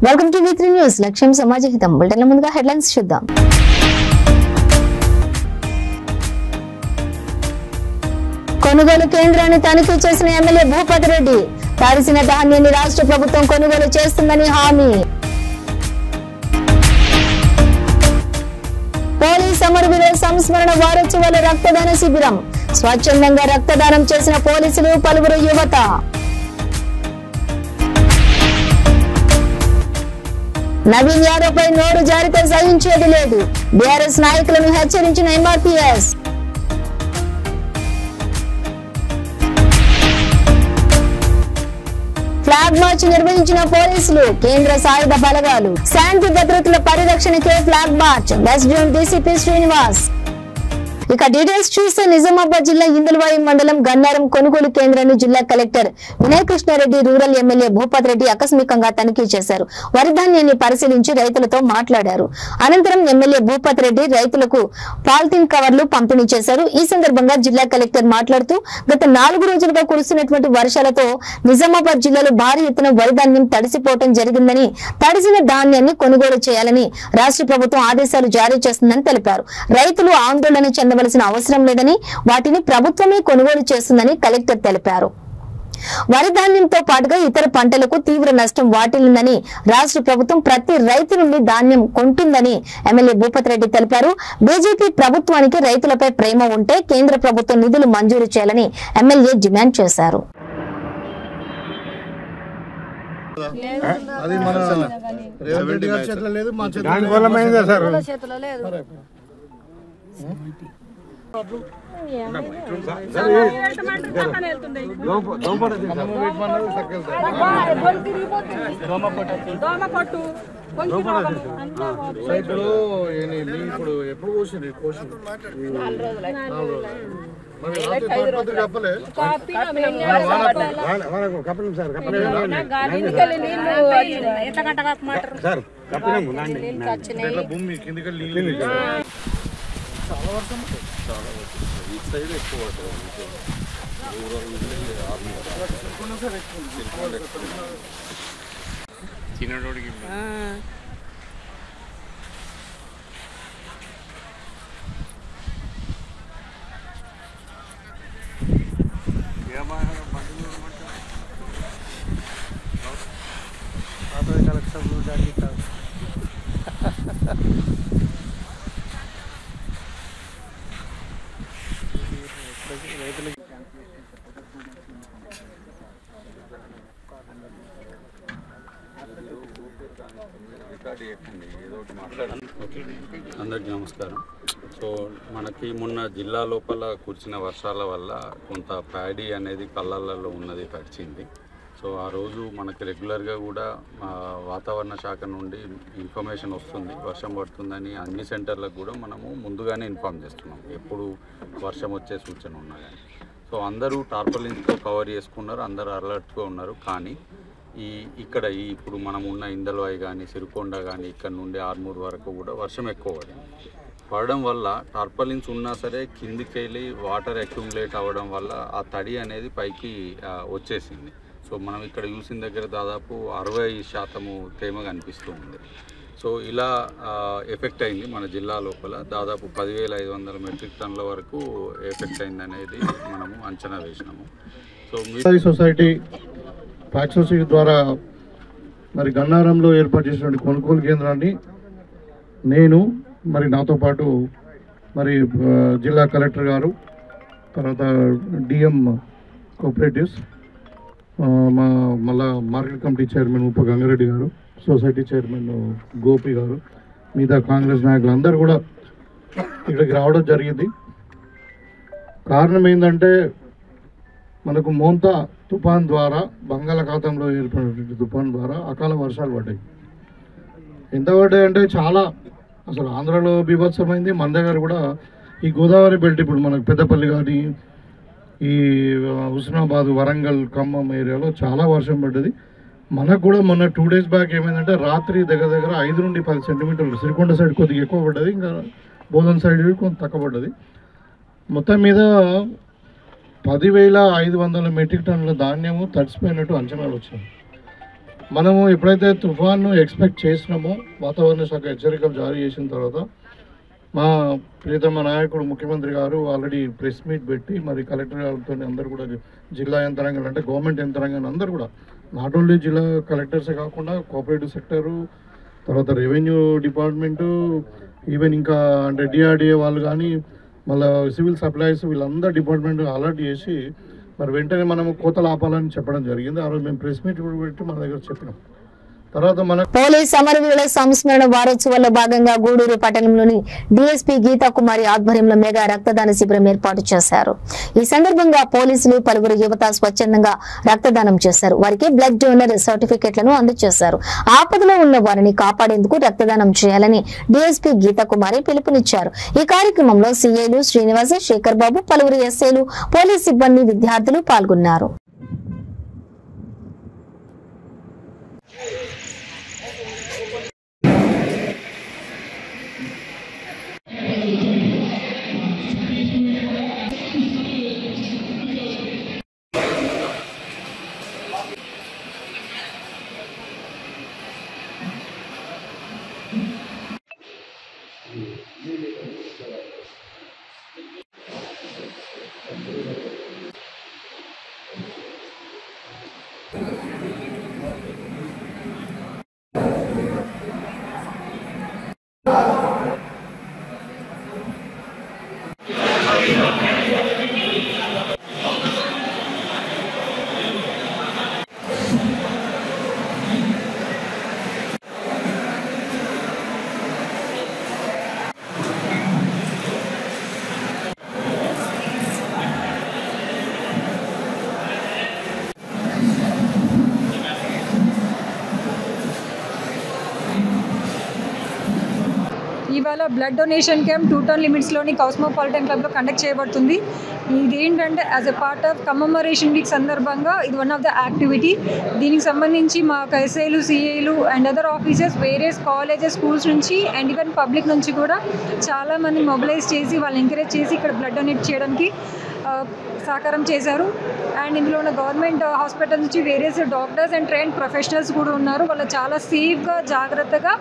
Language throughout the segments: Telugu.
Welcome to V3 news. లక్ష్యం సమాజహితం. బులెటిన్ల ముందుగా హెడ్లైన్స్ చూద్దాం. కొనుగోలు కేంద్రాన్ని తనిఖీ చేసిన ఎమ్మెల్యే భూపతి రెడ్డి. తడిసిన ధాన్యాన్ని రాష్ట్ర ప్రభుత్వం కొనుగోలు చేస్తుందని హామీ. పోలీస్ అమరవీరుల సంస్మరణ వారోత్సవాల రక్తదాన శిబిరం. స్వచ్ఛందంగా రక్తదానం చేసిన పోలీసులు, పలువురు యువత. నవీన్ యాదవ్ పై నోరు జారితే సహించేది లేదు. బీఆర్ఎస్ నాయకులను హెచ్చరించిన ఎంఆర్పీఎస్. ఫ్లాగ్ మార్చ్ నిర్వహించిన పోలీసులు, కేంద్ర సాయుధ బలగాలు. శాంతి భద్రతల పరిరక్షణకే flag march. West zone DCP Srinivas. ఇక డీటెయిల్స్ చూస్తే నిజామాబాద్ జిల్లా ఇందల్వాయి మండలం గన్నారం కొనుగోలు కేంద్రాన్ని జిల్లా collector Vinay Krishna Reddy, rural MLA Bhupathi Reddy ఆకస్మికంగా తనిఖీ చేశారు. వరి ధాన్యాన్ని పరిశీలించి రైతులతో మాట్లాడారు. అనంతరం ఎమ్మెల్యే భూపతి రెడ్డి రైతులకు పాలిథిన్ కవర్లు పంపిణీ చేశారు. ఈ సందర్భంగా జిల్లా కలెక్టర్ మాట్లాడుతూ గత 4 రోజులుగా కురుస్తున్నటువంటి వర్షాలతో నిజామాబాద్ జిల్లాలో భారీ ఎత్తున వరి ధాన్యం తడిసిపోవడం జరిగిందని, తడిసిన ధాన్యాన్ని కొనుగోలు చేయాలని రాష్ట్ర ప్రభుత్వం ఆదేశాలు జారీ చేస్తుందని తెలిపారు. రైతులు ఆందోళన చెందవలసిన అవసరం లేదని, వాటిని ప్రభుత్వమే కొనుగోలు చేస్తుందని కలెక్టర్ తెలిపారు. వరి ధాన్యంతో పాటుగా ఇతర పంటలకు తీవ్ర నష్టం వాటిల్లిందని, రాష్ట్ర ప్రభుత్వం ప్రతి రైతు నుండి ధాన్యం కొంటుందని ఎమ్మెల్యే భూపతి రెడ్డి తెలిపారు. బీజేపీ ప్రభుత్వానికి రైతులపై ప్రేమ ఉంటే కేంద్ర ప్రభుత్వం నిధులు మంజూరు చేయాలని ఎమ్మెల్యే డిమాండ్ చేశారు. భూమి కిందికి ఈ సైడ్ ఎక్కువ చిన్నోడికి అందరికీ నమస్కారం. సో మనకి మొన్న జిల్లా లోపల కురిసిన వర్షాల వల్ల కొంత ప్యాడీ అనేది కళ్ళల్లో ఉన్నది తడిచింది. సో ఆ రోజు మనకి రెగ్యులర్గా కూడా వాతావరణ శాఖ నుండి ఇన్ఫర్మేషన్ వస్తుంది, వర్షం పడుతుందని. అన్ని సెంటర్లకు కూడా మనము ముందుగానే ఇన్ఫార్మ్ చేస్తున్నాం ఎప్పుడు వర్షం వచ్చే సూచన ఉన్నా కానీ. సో అందరూ టార్పాలిన్స్తో కవర్ చేసుకున్నారు, అందరూ అలర్ట్గా ఉన్నారు. కానీ ఇక్కడ ఇప్పుడు మనం ఉన్న ఇందల్వాయి కానీ, సిరికొండ కానీ, ఇక్కడ నుండి ఆర్మూర్ వరకు కూడా వర్షం ఎక్కువ పడడం వల్ల టార్పాలిన్స్ ఉన్నా సరే కిందికి వెళ్ళి వాటర్ అక్యుములేట్ అవ్వడం వల్ల ఆ తడి అనేది పైకి వచ్చేసింది. సో మనం ఇక్కడ చూసిన దగ్గర దాదాపు 60% తేమ కనిపిస్తూ ఉంది. సో ఇలా ఎఫెక్ట్ అయింది మన జిల్లా లోపల. దాదాపు 10,500 మెట్రిక్ టన్నుల వరకు ఎఫెక్ట్ అయింది అనేది మనము అంచనా వేసినాము. సో సొసైటీ ఫ్యాక్స్ సొసైటీ ద్వారా మరి గన్నారంలో ఏర్పాటు చేసినటువంటి కొనుగోలు కేంద్రాన్ని నేను మరి నాతో పాటు మరి జిల్లా కలెక్టర్ గారు, తర్వాత డిఎం కోఆపరేటివ్స్, మళ్ళా మార్కెట్ కమిటీ చైర్మన్ ఉప గంగారెడ్డి గారు, సొసైటీ చైర్మన్ గోపి గారు, మిగతా కాంగ్రెస్ నాయకులు అందరూ కూడా ఇక్కడికి రావడం జరిగింది. కారణం ఏంటంటే మనకు మోంతా తుఫాన్ ద్వారా, బంగాళాఖాతంలో ఏర్పడినటువంటి తుఫాన్ ద్వారా అకాల వర్షాలు పడ్డాయి. ఎంత పడ్డాయి అంటే చాలా, అసలు ఆంధ్రాలో బీభత్సమైంది. మన దగ్గర కూడా ఈ గోదావరి బెల్ట్, ఇప్పుడు మనకు పెద్దపల్లి కానీ, ఈ హుస్నాబాద్, వరంగల్, ఖమ్మం ఏరియాలో చాలా వర్షం పడ్డది. మనకు కూడా మొన్న 2 days బ్యాక్ ఏమైందంటే రాత్రి దగ్గర 5 నుండి 10 సెంటీమీటర్లు సిరికొండ సైడ్ కొద్దిగా ఎక్కువ పడ్డది, ఇంకా బోధన్ సైడ్ కొంత తక్కువ పడ్డది. మొత్తం మీద 10,500 మెట్రిక్ టన్నుల ధాన్యము తడిసిపోయినట్టు అంచనాలు వచ్చాయి. మనము ఎప్పుడైతే తుఫాన్ను ఎక్స్పెక్ట్ చేసినామో వాతావరణ శాఖ హెచ్చరికలు జారీ చేసిన తర్వాత మా ప్రియతమ నాయకుడు ముఖ్యమంత్రి గారు ఆల్రెడీ ప్రెస్ మీట్ పెట్టి మరి కలెక్టర్ గారితో అందరూ కూడా జిల్లా యంత్రాంగాలు అంటే గవర్నమెంట్ యంత్రాంగాలు అందరూ కూడా నాట్ ఓన్లీ జిల్లా కలెక్టర్సే కాకుండా కోఆపరేటివ్ సెక్టరు, తర్వాత రెవెన్యూ డిపార్ట్మెంటు, ఈవెన్ ఇంకా అంటే డిఆర్డిఏ వాళ్ళు కానీ మళ్ళీ సివిల్ సప్లైస్ వీళ్ళందరూ డిపార్ట్మెంట్ అలర్ట్ చేసి మరి వెంటనే మనము కోతలు ఆపాలని చెప్పడం జరిగింది. ఆ రోజు మేము ప్రెస్ మీట్ కూడా పెట్టి మన దగ్గర చెప్పినాం. తర్వాత మన పోలీస్ అమరవీరుల సంస్మరణ వారోత్సవాల్లో భాగంగా గూడూరు పట్టణంలోని డీఎస్పీ గీతా కుమారి ఆధ్వర్యంలో మెగా రక్తదాన శిబిరం ఏర్పాటు చేశారు. ఈ సందర్భంగా పోలీసులు పలువురు యువత స్వచ్ఛందంగా రక్తదానం చేశారు. వారికి బ్లడ్ డోనర్ సర్టిఫికెట్లను అందజేశారు. ఆపదలో ఉన్న వారిని కాపాడేందుకు రక్తదానం చేయాలని డీఎస్పీ గీతా కుమారి పిలుపునిచ్చారు. ఈ కార్యక్రమంలో సీఐలు శ్రీనివాస, శేఖర్ బాబు, పలువురు ఎస్ఐలు, పోలీస్ సిబ్బంది, విద్యార్థులు పాల్గొన్నారు. ఇవాళ బ్లడ్ డొనేషన్ క్యాంప్ 2 టౌన్ లిమిట్స్లోని కాస్మోపాలిటన్ క్లబ్లో కండక్ట్ చేయబడుతుంది. ఇది ఏంటంటే as a part of commemoration week సందర్భంగా ఇది వన్ ఆఫ్ ద యాక్టివిటీ. దీనికి సంబంధించి మా ఎస్ఐలు, సిఐలు and other officers various colleges, schools నుంచి అండ్ ఈవెన్ పబ్లిక్ నుంచి కూడా చాలామంది మొబిలైజ్ చేసి వాళ్ళని ఎంకరేజ్ చేసి ఇక్కడ బ్లడ్ డొనేట్ చేయడానికి సహకారం చేశారు. అండ్ ఇందులో ఉన్న గవర్నమెంట్ హాస్పిటల్ నుంచి various doctors and trained professionals కూడా ఉన్నారు. వాళ్ళు చాలా సేఫ్గా, జాగ్రత్తగా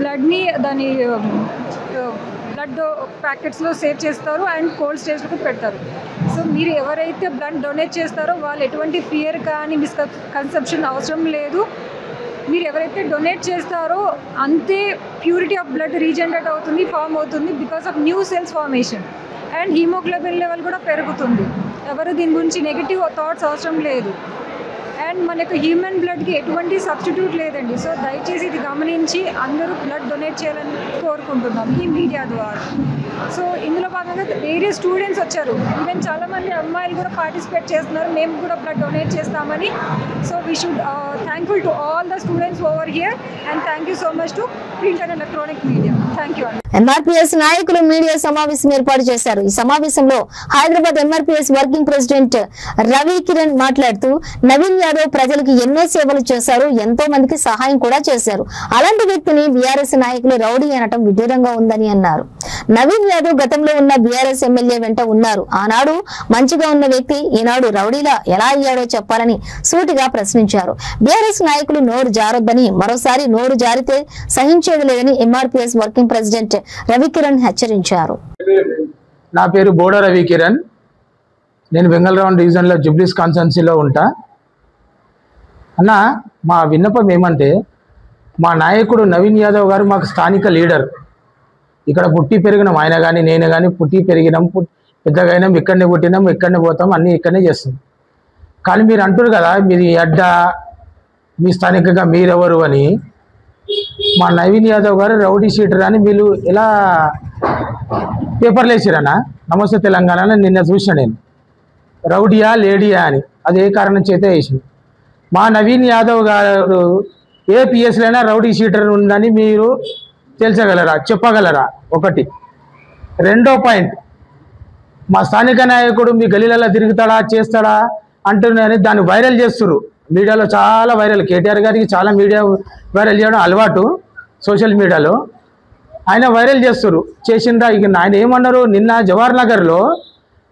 బ్లడ్ని దాని బ్లడ్ ప్యాకెట్స్లో సేవ్ చేస్తారు అండ్ కోల్డ్ స్టేజ్లో పెడతారు. సో మీరు ఎవరైతే బ్లడ్ డొనేట్ చేస్తారో వాళ్ళు ఎటువంటి ఫియర్ కానీ మిస్కన్సెప్షన్ అవసరం లేదు. మీరు ఎవరైతే డొనేట్ చేస్తారో అంతే ప్యూరిటీ ఆఫ్ బ్లడ్ రీజనరేట్ అవుతుంది, ఫామ్ అవుతుంది because of new cells formation. And haemoglobin level కూడా పెరుగుతుంది. ఎవరు దీని గురించి నెగిటివ్ థాట్స్ అవసరం లేదు. అండ్ మనకు హ్యూమన్ బ్లడ్కి ఎటువంటి సబ్స్టిట్యూట్ లేదండి. సో దయచేసి ఇది గమనించి అందరూ బ్లడ్ డొనేట్ చేయాలని కోరుకుంటున్నాం ఈ మీడియా ద్వారా. సో ఇందులో భాగంగా వేరే స్టూడెంట్స్ వచ్చారు. ఈవెన్ చాలామంది అమ్మాయిలు కూడా పార్టిసిపేట్ చేస్తున్నారు, మేము కూడా బ్లడ్ డొనేట్ చేస్తామని. So we should thankful to all the students over here and thank you so much to print and electronic media. Thank you. MRPS నాయకులు మీడియా సమావేశం ఏర్పాటు చేశారు. ఈ సమావేశంలో Hyderabad MRPS working president Ravi Kiran మాట్లాడుతూ నవీన్ యాదవ్ ప్రజలకు ఎన్నో సేవలు చేశారు, ఎంతో మందికి సహాయం కూడా చేశారు. అలాంటి వ్యక్తిని బీఆర్ఎస్ నాయకులు రౌడీ అనటం విడ్డూరంగా ఉందని అన్నారు. నవీన్ యాదవ్ గతంలో ఉన్న బీఆర్ఎస్ ఎమ్మెల్యే వెంట ఉన్నారు. ఆనాడు మంచిగా ఉన్న వ్యక్తి ఈనాడు రౌడీలా ఎలా అయ్యాడో చెప్పాలని సూటిగా ప్రశ్నించారు. బీఆర్ఎస్ నాయకులు నోరు జారొద్దని, మరోసారి నోరు జారితే సహించేది లేదని MRPS working president Ravi Kiran హెచ్చరించారు. నా పేరు బోడ రవి కిరణ్. నేను వెంగళరావు డివిజన్లో జుబ్లీస్ కాన్స్టిట్యున్సీలో ఉంటా. అన్న, మా విన్నపం ఏమంటే మా నాయకుడు నవీన్ యాదవ్ గారు మాకు స్థానిక లీడర్. ఇక్కడ పుట్టి పెరిగినాం, ఆయన కానీ నేను కానీ పుట్టి పెరిగినాం, పెద్దగా అయినాం, ఇక్కడనే పుట్టినాం, ఇక్కడనే పోతాం, అన్నీ ఇక్కడనే చేస్తాం. కానీ మీరు అంటారు కదా మీది అడ్డ, మీ స్థానికంగా మీరెవరు అని. మా నవీన్ యాదవ్ గారు రౌడీ షీటర్ అని వీళ్ళు ఎలా పేపర్లు వేసారన్నా నమస్తే తెలంగాణ నిన్న చూసిన నేను. రౌడీయా లేడీయా అని అది ఏ కారణం చేతే వేసి. మా నవీన్ యాదవ్ గారు ఏ పిఎస్లైనా రౌడీ షీటర్ ఉందని మీరు తెలుసగలరా, చెప్పగలరా? ఒకటి. రెండో పాయింట్, మా స్థానిక నాయకుడు మీ గలీలలో తిరుగుతాడా, చేస్తాడా అంటున్నారని దాన్ని వైరల్ చేస్తున్నారు మీడియాలో. చాలా వైరల్. కేటీఆర్ గారికి చాలా మీడియా వైరల్ చేయడం అలవాటు సోషల్ మీడియాలో. ఆయన వైరల్ చేస్తారు. చేసిండ్రా. ఇక ఆయన ఏమన్నారు, నిన్న జవహర్ నగర్లో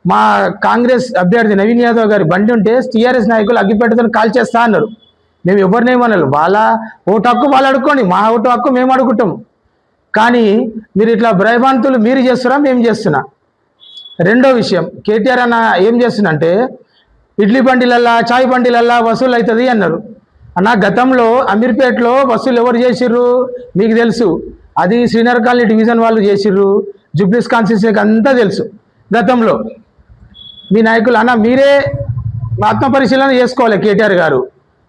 మా కాంగ్రెస్ అభ్యర్థి నవీన్ యాదవ్ గారి బండి ఉంటే టీఆర్ఎస్ నాయకులు అగ్గిపెట్టతో కాల్ చేస్తా అన్నారు. మేము ఎవరినేమనాలి, వాళ్ళ ఓటు హక్కు వాళ్ళు అడుక్కోండి, మా ఓటు హక్కు మేము అడుగుతాం. కానీ మీరు ఇట్లా భయభ్రాంతులు మీరు చేస్తున్నా మేము చేస్తున్నా. రెండో విషయం, కేటీఆర్ అన్న ఏం చేస్తున్నంటే ఇడ్లీ బండిలల్లా చాయ్ బండిలల్లా వసూలు అవుతుంది అన్నారు. అన్న గతంలో అమీర్పేటలో వసూలు ఎవరు చేసిర్రు మీకు తెలుసు, అది శ్రీనగర్ కాలనీ డివిజన్ వాళ్ళు చేసిర్రు, జూబ్లీస్ కాన్స్టిట్యూన్సీకి అంతా తెలుసు. గతంలో మీ నాయకులు అన్న మీరే ఆత్మపరిశీలన చేసుకోవాలి. కేటీఆర్ గారు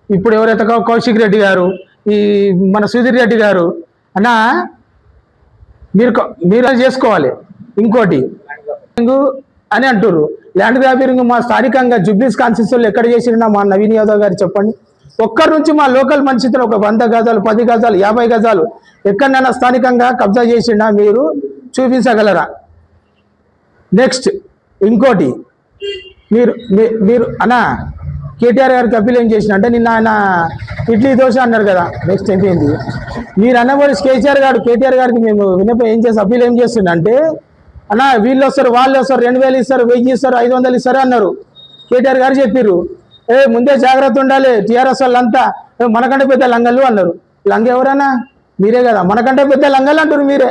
ఇప్పుడు ఎవరైతే కౌశిక్ రెడ్డి గారు, ఈ మన సుధీర్ రెడ్డి గారు అన్న మీరు చేసుకోవాలి. ఇంకోటి అని అంటారు ల్యాండ్ గ్రాబింగ్ మా స్థానికంగా జూబ్లీస్ కాన్స్టిట్యూన్సీలో ఎక్కడ చేసినా మా నవీన్ యాదవ్ గారు చెప్పండి. ఒక్కరి నుంచి మా లోకల్ మనిషితో ఒక 100 గజాలు 10 గజాలు 50 గజాలు ఎక్కడైనా స్థానికంగా కబ్జా చేసినా మీరు చూపించగలరా? నెక్స్ట్ ఇంకోటి, మీరు అన్న కేటీఆర్ గారికి అప్పీల్ ఏం చేసిన అంటే నిన్న ఆయన ఇడ్లీ దోశ అన్నారు కదా. నెక్స్ట్ ఏంటి మీరు అన్నవాడు కేటీఆర్ గారికి మేము విన్నపం ఏం చేసి అప్పీల్ ఏం చేస్తుండే అన్న వీళ్ళు వస్తారు వాళ్ళు వస్తారు 2000 ఇస్తారు 1000 ఇస్తారు 500 ఇస్తారు అన్నారు. కేటీఆర్ గారు చెప్పారు ముందే జాగ్రత్త ఉండాలి, టీఆర్ఎస్ వాళ్ళంతా మనకంటే పెద్ద లంగలు అన్నారు. లంగ ఎవరన్నా మీరే కదా, మనకంటే పెద్ద లంగలు అంటారు మీరే.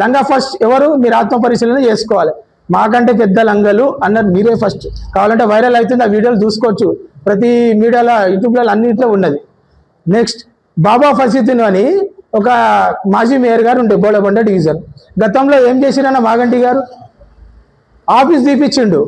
లంగా ఫస్ట్ ఎవరు మీరు ఆత్మపరిశీలన చేసుకోవాలి. మాకంటే పెద్ద లంగలు అన్నారు మీరే ఫస్ట్. కావాలంటే వైరల్ అవుతుంది, ఆ వీడియోలు చూసుకోవచ్చు, ప్రతి మీడియాలో యూట్యూబ్లో అన్నింటిలో ఉన్నది. నెక్స్ట్ బాబా ఫసీతును అని ఒక మాజీ మేయర్ గారు ఉండే బోడబండ డివిజన్, గతంలో ఏం చేసిరన్న మాగంటి గారు ఆఫీస్ తీపిచ్చిండు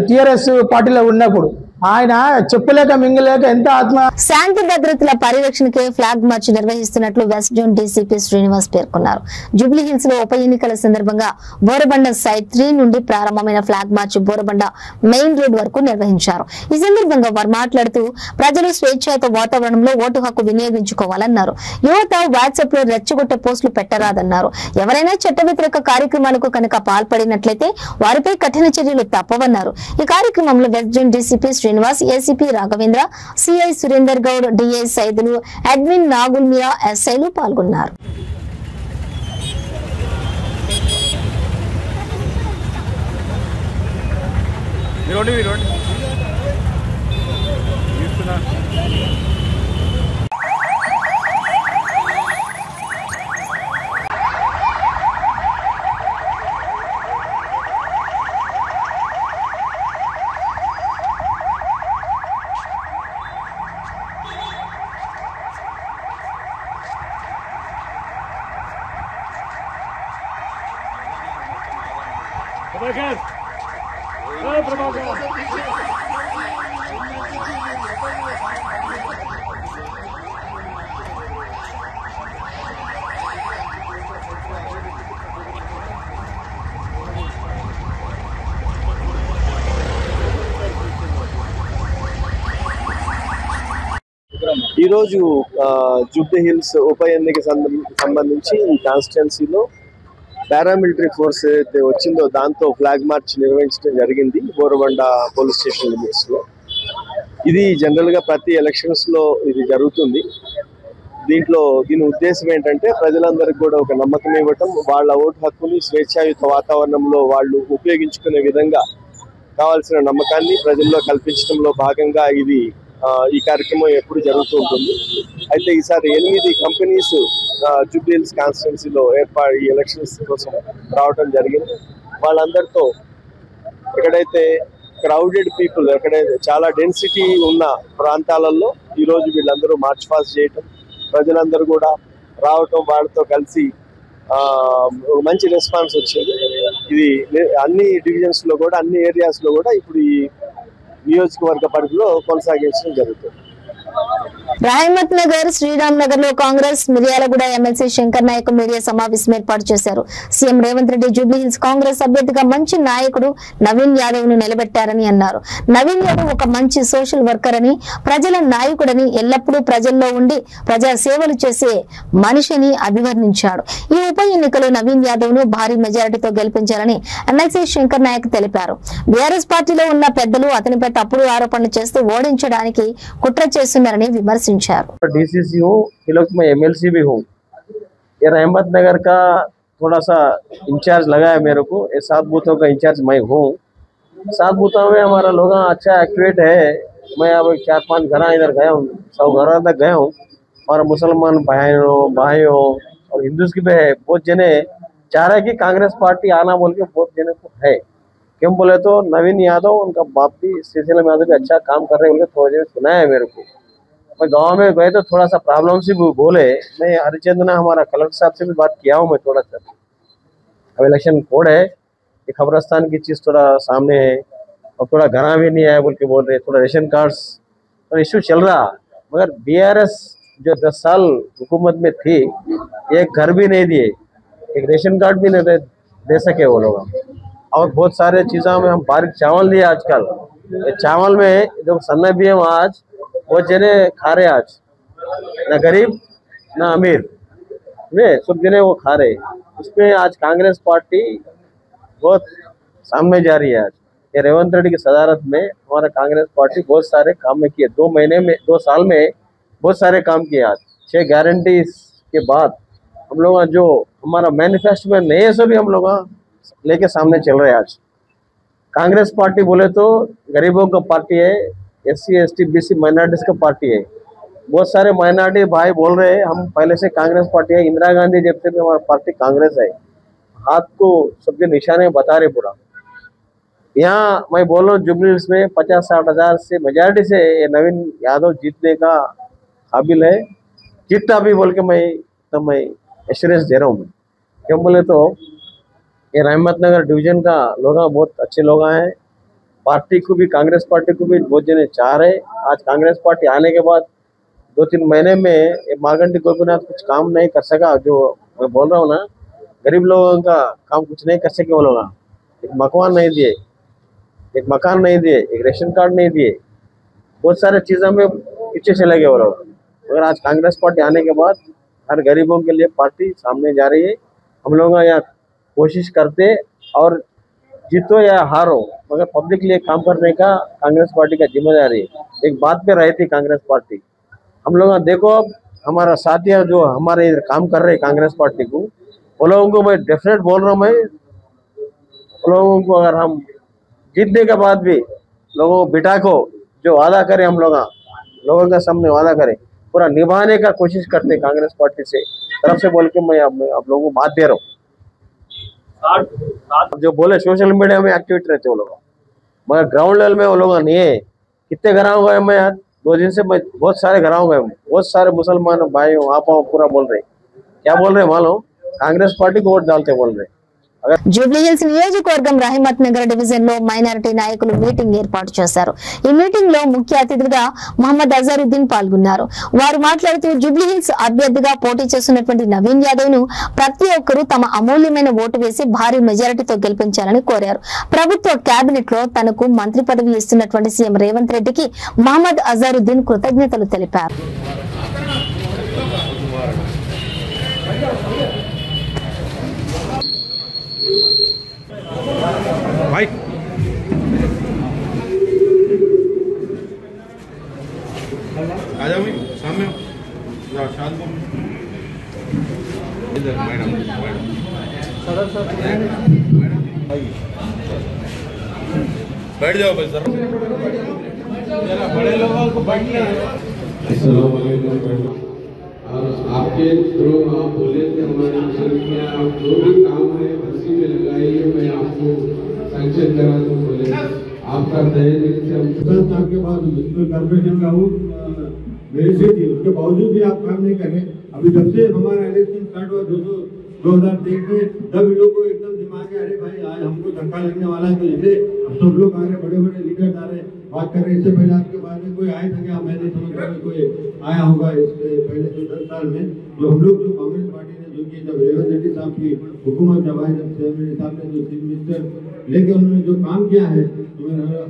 టీఆర్ఎస్ పార్టీలో ఉన్నప్పుడు. ఆయన చెప్పలేక మింగలేక ఎంత ఆత్మ. శాంతి భద్రతల పరిరక్షణకే ఫ్లాగ్ మార్చ్ నిర్వహిస్తున్నట్లు వెస్ట్ జోన్ డీసీపీ శ్రీనివాస్ పేర్కొన్నారు. జూబ్లీ హిల్స్ లో ఉప ఎన్నికల సందర్భంగా బోరబండ సైట్ 3 నుండి ప్రారంభమైన flag March Borabanda main road వరకు నిర్వహించారు. ఈ సందర్భంగా వారు మాట్లాడుతూ ప్రజలు స్వేచ్ఛాయుత వాతావరణంలో ఓటు హక్కు వినియోగించుకోవాలన్నారు. యువత వాట్సాప్ లో రెచ్చగొట్టే పోస్టులు పెట్టరాదన్నారు. ఎవరైనా చట్ట వ్యతిరేక కార్యక్రమాలకు కనుక పాల్పడినట్లయితే వారిపై కఠిన చర్యలు తప్పవన్నారు. ఈ కార్యక్రమంలో west zone DCP Srinivas, ACP Raghavendra, CI Surender Goud, DI Saidulu, admin Nagul Meera, ఎస్ఐలు పాల్గొన్నారు. ఈ రోజు జూబ్లీ హిల్స్ ఉప ఎన్నిక సంబంధించి ఈ కాన్స్టిట్యున్సీలో పారామిలిటరీ ఫోర్స్ అయితే వచ్చిందో దాంతో ఫ్లాగ్ మార్చ్ నిర్వహించడం జరిగింది బోరబండ పోలీస్ స్టేషన్ లిమిట్స్ లో. ఇది జనరల్ గా ప్రతి ఎలక్షన్స్ లో ఇది జరుగుతుంది. దీని ఉద్దేశం ఏంటంటే ప్రజలందరికీ కూడా ఒక నమ్మకం ఇవ్వటం, వాళ్ళ ఓటు హక్కుని స్వేచ్ఛాయుత వాతావరణంలో వాళ్ళు ఉపయోగించుకునే విధంగా కావాల్సిన నమ్మకాన్ని ప్రజల్లో కల్పించడంలో భాగంగా ఈ కార్యక్రమం ఎప్పుడు జరుగుతూ ఉంటుంది. అయితే ఈసారి 8 కంపెనీస్ జూబ్లీ హిల్స్ కాన్స్టిట్యున్సీలో ఈ ఎలక్షన్స్ కోసం రావడం జరిగింది. వాళ్ళందరితో ఎక్కడైతే క్రౌడెడ్ పీపుల్, ఎక్కడైతే చాలా డెన్సిటీ ఉన్న ప్రాంతాలలో ఈరోజు వీళ్ళందరూ మార్చ్ పాస్ చేయటం, ప్రజలందరూ కూడా రావటం, వాళ్ళతో కలిసి మంచి రెస్పాన్స్ వచ్చింది. ఇది అన్ని డివిజన్స్ లో కూడా అన్ని ఏరియాస్ లో కూడా ఇప్పుడు ఈ నియోజకవర్గ పరిధిలో కొనసాగించడం జరుగుతుంది. రహమత్ నగర్, శ్రీరామ్ నగర్ లో కాంగ్రెస్ మిర్యాలగూడ ఎమ్మెల్సీ శంకర్ నాయక్ మీడియా సమావేశం ఏర్పాటు చేశారు. CM Revanth Reddy Jubilee hills Congress అభ్యర్థిగా మంచి నాయకుడు నవీన్ యాదవ్ ను నిలబెట్టారని అన్నారు. నవీన్ యాదవ్ ఒక మంచి సోషల్ వర్కర్ అని, ప్రజల నాయకుడని, ఎల్లప్పుడూ ప్రజల్లో ఉండి ప్రజా సేవలు చేసే మనిషిని అభివర్ణించాడు. ఈ ఉప ఎన్నికలో నవీన్ యాదవ్ ను భారీ మెజారిటీతో గెలిపించాలని ఎమ్మెల్సీ శంకర్ నాయక్ తెలిపారు. బీఆర్ఎస్ పార్టీలో ఉన్న పెద్దలు అతనిపై తప్పుడు ఆరోపణలు చేస్తూ ఓడించడానికి కుట్ర చేస్తున్నారని विमर्शिंचाరు. डीसीसी हूँ, फिलहाल मैं एमएलसी भी हूँ. ये रहमत नगर का थोड़ा सा इंचार्ज लगा है मेरे को. ये 7 बूथों का इंचार्ज मैं हूँ. 7 बूथों में हमारा लोग अच्छा एक्टिवेट है. मैं अब 4-5 घर इधर गया हूँ, 100 घर तक गया हूँ और मुसलमान भाइयों और हिंदूज की भी है, बहुत जने चाह रहे कि कांग्रेस पार्टी आना बोल के बहुत जने को है। क्यों बोले तो नवीन यादव उनका बाप भी सिलसिले में भी अच्छा काम कर रहे हैं, उनके थोड़े जने सुना है मेरे को। मैं गांव में गए तो थोड़ा सा प्रॉब्लम से बोले, मैं हरिचंद हमारा कलेक्टर साहब से भी बात किया हूँ मैं थोड़ा सा। अब इलेक्शन कोड है, ये खबरस्तान की चीज़ थोड़ा सामने है और थोड़ा घना भी नहीं आया बोल के बोल रहे, थोड़ा रेशन कार्ड्स तो इश्यू चल रहा। मगर BRS जो 10 साल हुकूमत में थी, एक घर भी नहीं दिए, एक रेशन कार्ड भी नहीं दे सके वो लोग। और बहुत सारे चीज़ों में हम बारीक चावल दिए आजकल, ये चावल में जो सन्ना भी हम आज बहुत जने खा रहे, आज ना गरीब ना अमीर में सब जने वो खा रहे। उसमें आज कांग्रेस पार्टी बहुत सामने जा रही है। आज ये रेवंत रेड्डी की सदारत में हमारा कांग्रेस पार्टी बहुत सारे काम में किए, 2 साल में बहुत सारे काम किए। आज 6 गारंटीज के बाद हम लोग जो हमारा मैनिफेस्टो में नए से भी हम लोग लेके सामने चल रहे हैं। आज कांग्रेस पार्टी बोले तो गरीबों का पार्टी है, SC ST BC माइनॉरिटीज का पार्टी है। बहुत सारे माइनॉरिटी भाई बोल रहे हैं हम पहले से कांग्रेस पार्टी है, इंदिरा गांधी जब से भी हमारा पार्टी कांग्रेस है, हाथ को सबके निशाने बता रहे पूरा। यहाँ मैं बोल रहा हूँ जुबली हिल्स में 50-60 हज़ार से मेजॉरिटी से ये नवीन यादव जीतने का काबिल है, जीतता भी बोल के मैं एश्योरेंस दे रहा हूँ। मैं क्यों बोले तो ये रहमतनगर डिवीजन का लोग बहुत अच्छे लोग हैं, पार्टी को भी कांग्रेस पार्टी को भी बहुत जने चाह रहे। आज कांग्रेस पार्टी आने के बाद 2-3 महीने में ये मार्कंडी गोपीनाथ कुछ काम नहीं कर सका। जो मैं बोल रहा हूँ ना, गरीब लोगों का काम कुछ नहीं कर सके वो लोग। एक मकान नहीं दिए, एक रेशन कार्ड नहीं दिए, बहुत सारे चीज़ों में पीछे चले गए वो लोग। मगर आज कांग्रेस पार्टी आने के बाद हर गरीबों के लिए पार्टी सामने जा रही है। हम लोग यहाँ कोशिश करते और जीतो या हारो मगर पब्लिक के लिए काम करने का कांग्रेस पार्टी का जिम्मेदारी है। एक बात पे रही थी कांग्रेस पार्टी, हम लोग देखो अब हमारा साथियाँ जो हमारे इधर काम कर रहे हैं कांग्रेस पार्टी को, वो लोगों को मैं डेफिनेट बोल रहा हूँ, मैं लोगों को अगर हम जीतने के बाद भी लोगों को बिठा को जो वादा करें, हम लोगों का सामने वादा करें, पूरा निभाने का कोशिश करते कांग्रेस पार्टी से तरफ से बोल के मैं आप लोगों को बात दे रहा हूँ। जो बोले सोशल मीडिया में एक्टिविटी रहते वो लोग, मगर ग्राउंड लेवल में वो लोग नहीं है। कितने घराव गए मैं आज 2 दिन से, मैं बहुत सारे घराव गए, बहुत सारे मुसलमान भाइयों आप पूरा बोल रहे, क्या बोल रहे मालूम, कांग्रेस पार्टी को वोट डालते बोल रहे। జూబ్లీ హిల్స్ నియోజకవర్గం రహమత్ నగర్ డివిజన్ లో మైనారిటీ నాయకులు మీటింగ్ ఏర్పాటు చేశారు. ఈ మీటింగ్ లో ముఖ్య అతిథిగా మహమ్మద్ అజారుద్దీన్ పాల్గొన్నారు. వారు మాట్లాడుతూ జూబ్లీ హిల్స్ అభ్యర్థిగా పోటీ చేస్తున్నటువంటి నవీన్ యాదవ్ ను ప్రతి ఒక్కరూ తమ అమూల్యమైన ఓటు వేసి భారీ మెజారిటీతో గెలిపించాలని కోరారు. ప్రభుత్వ కేబినెట్ లో తనకు మంత్రి పదవి ఇస్తున్నటువంటి సీఎం రేవంత్ రెడ్డికి మహమ్మద్ అజారుద్దీన్ కృతజ్ఞతలు తెలిపారు. भाई आ जाओ सामने इधर मैडम बैठ जाओ भाई सर, बड़े लोगों को बैठना है। आपके थ्रू आप बोले थे हमारे मिशन में आप जो भी काम है उसी में लगाइए, मैं आपको सैंक्शन करा दूं बोले। आपका तय दिल से हम 10 साल के बाद म्युनिसिपल कॉर्पोरेशन का हूँ, मेरी सीट थी, उसके बावजूद भी आप काम नहीं करे। अभी जब से हमारा इलेक्शन स्टार्ट हुआ 2023 में, तब इन लोग को एकदम दिमाग है, अरे भाई आज हमको धक्का लगने वाला है। तो जैसे अब सब लोग आ रहे, बड़े बड़े लीडर आ रहे, बात कर रहे। इससे पहले आपके बाद में कोई आया था क्या? मैं नहीं समझ रहा कोई आया होगा इससे पहले 10 साल में। जो हम लोग जो कांग्रेस पार्टी ने जो की, जब रेवंत रेड्डी साहब की हुकूमत जब आई, जब रेवंत रेड्डी साहब ने जो चीफ मिनिस्टर लेके उन्होंने जो काम किया है,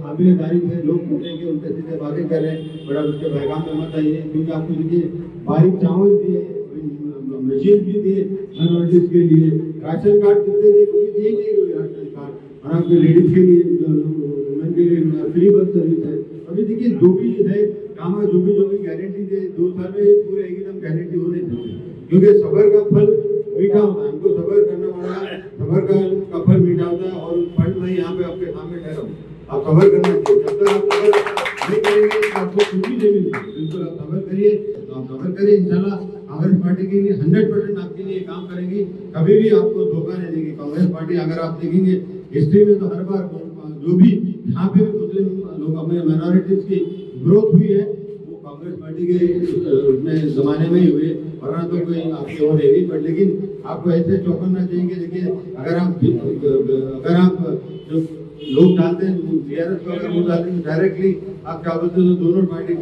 काबिल तारीफ है। लोग पूछेंगे उनसे सीधे बातें करें, बड़ा उसके पैगाम में मत आइए, क्योंकि आपको देखिए बारीक चावल दिए, मशीन भी दिए माइनॉरिटीज के लिए, राशन कार्ड कितने दिए, कोई दिए नहीं कोई राशन कार्ड, और आपके लेडीज के लिए वुमेन के लिए फ्री बस सर्विस है। अभी देखिए जो भी है काम है, जो भी गारंटी दे 2 साल में पूरे एकदम गारंटी हो नहीं सकती, क्योंकि सबर का फल मीठा होता है। हमको सबर करना पड़ा, सबर का फल मीठा होता है। और फल मैं यहाँ पे आपके सामने ठहरा हूँ, आप कवर करना चाहिए। जब तक आप कवर नहीं करेंगे तो आपको कुछ भी नहीं मिलेगा। बिल्कुल आप कवर करिए, आप कवर करिए। इंशाल्लाह कांग्रेस पार्टी के लिए 100% आपके लिए काम करेगी, कभी भी आपको धोखा नहीं देगी कांग्रेस पार्टी। अगर आप देखेंगे हिस्ट्री में तो हर बार जो भी यहाँ पे मुस्लिम लोग अपने माइनॉरिटीज की ग्रोथ हुई है वो कांग्रेस पार्टी के जमाने में ही हुई, वरना तो कोई आपकी और है नहीं। बट लेकिन आपको ऐसे चौंकना चाहिए। देखिए अगर आप जो लोग डालते हैं बीआरएस को, अगर वो डालते हैं डायरेक्टली आप क्या बोलते हैं तो दोनों पार्टी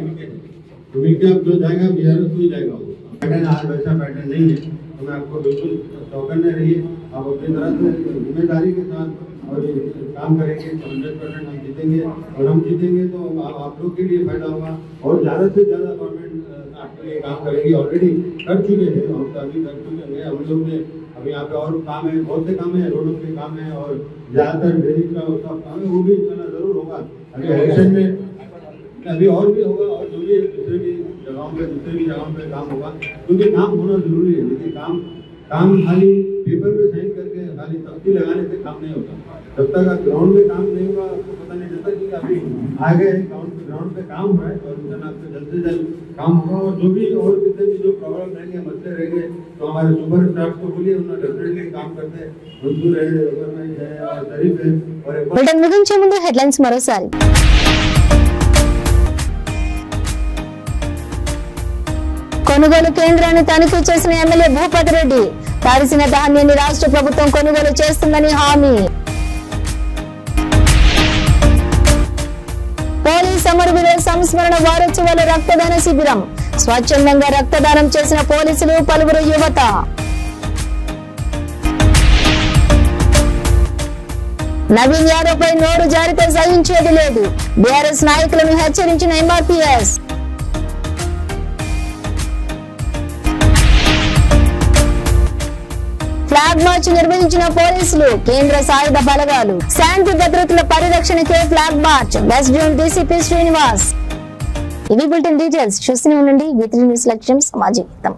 मिलके आप जो जाएगा बीआरएस को ही जाएगा। पैटर्न आज वैसा पैटर्न नहीं है, तो मैं आपको बिल्कुल चौकन्ने रहिए। आप अपनी तरह से जिम्मेदारी के साथ और काम करेंगे तो 100% हम जीतेंगे, और हम जीतेंगे तो आप लोग के लिए फायदा होगा और ज़्यादा से ज़्यादा गवर्नमेंट आपके लिए काम करेगी। ऑलरेडी कर चुके हैं, हम तो अभी कर चुके हैं। हम लोग ने अभी यहाँ पे और काम है, बहुत से काम है, रोडों के काम है और ज़्यादातर ड्रेनेज का सब काम है, वो भी जरूर होगा। अभी इलेक्शन में अभी और भी होगा, और जो भी दूसरे भी जगहों पे काम होगा, क्योंकि काम होना जरूरी है। लेकिन काम खाली पेपर पे साइन करके खाली तख्ती लगाने से काम नहीं होता। जब तक आप ग्राउंड में काम नहीं होगा आपको पता नहीं चलता कि अभी आगे ग्राउंड पे काम हो रहा है, और इंसान आपसे जल्द से जल्द काम होगा। और जो भी और कितने भी जो प्रॉब्लम रहेंगे, मसले रहेंगे, तो हमारे सुपर स्टार्स को बोलिए, उन्होंने डेफिनेटली काम करते हैं। मंजूर है, ऑर्गेनाइज है और शरीफ है। और बुलेटिन ముగించే ముందు హెడ్లైన్స్ మరోసారి। కొనుగోలు కేంద్రాన్ని తనిఖీ చేసిన ఎమ్మెల్యే భూపతి రెడ్డి, తడిసిన ధాన్యాన్ని రాష్ట్ర ప్రభుత్వం కొనుగోలు చేస్తుందని హామీ। పోలీస్ అమరవీరుల సంస్మరణ వారోత్సవాల రక్తదాన శిబిరం, స్వచ్ఛందంగా రక్తదానం చేసిన పోలీసులు, పలువురు యువత। నవీన్ యాదవ్ పై నోరు జారితే సహించేది లేదు, బీఆర్ఎస్ నాయకులను హెచ్చరించిన ఎంఆర్పీఎస్। ఫ్లాగ్ మార్చ్ నిర్వహించిన పోలీసులు, కేంద్ర సాయుధ బలగాలు, శాంతి భద్రతల పరిరక్షణకే flag march, west zone DCP Srinivas. ఇవి బులెటిన్ డీటెయిల్స్. చూస్తూనే ఉండండి V3 న్యూస్, లక్ష్యం సమాజ హితం.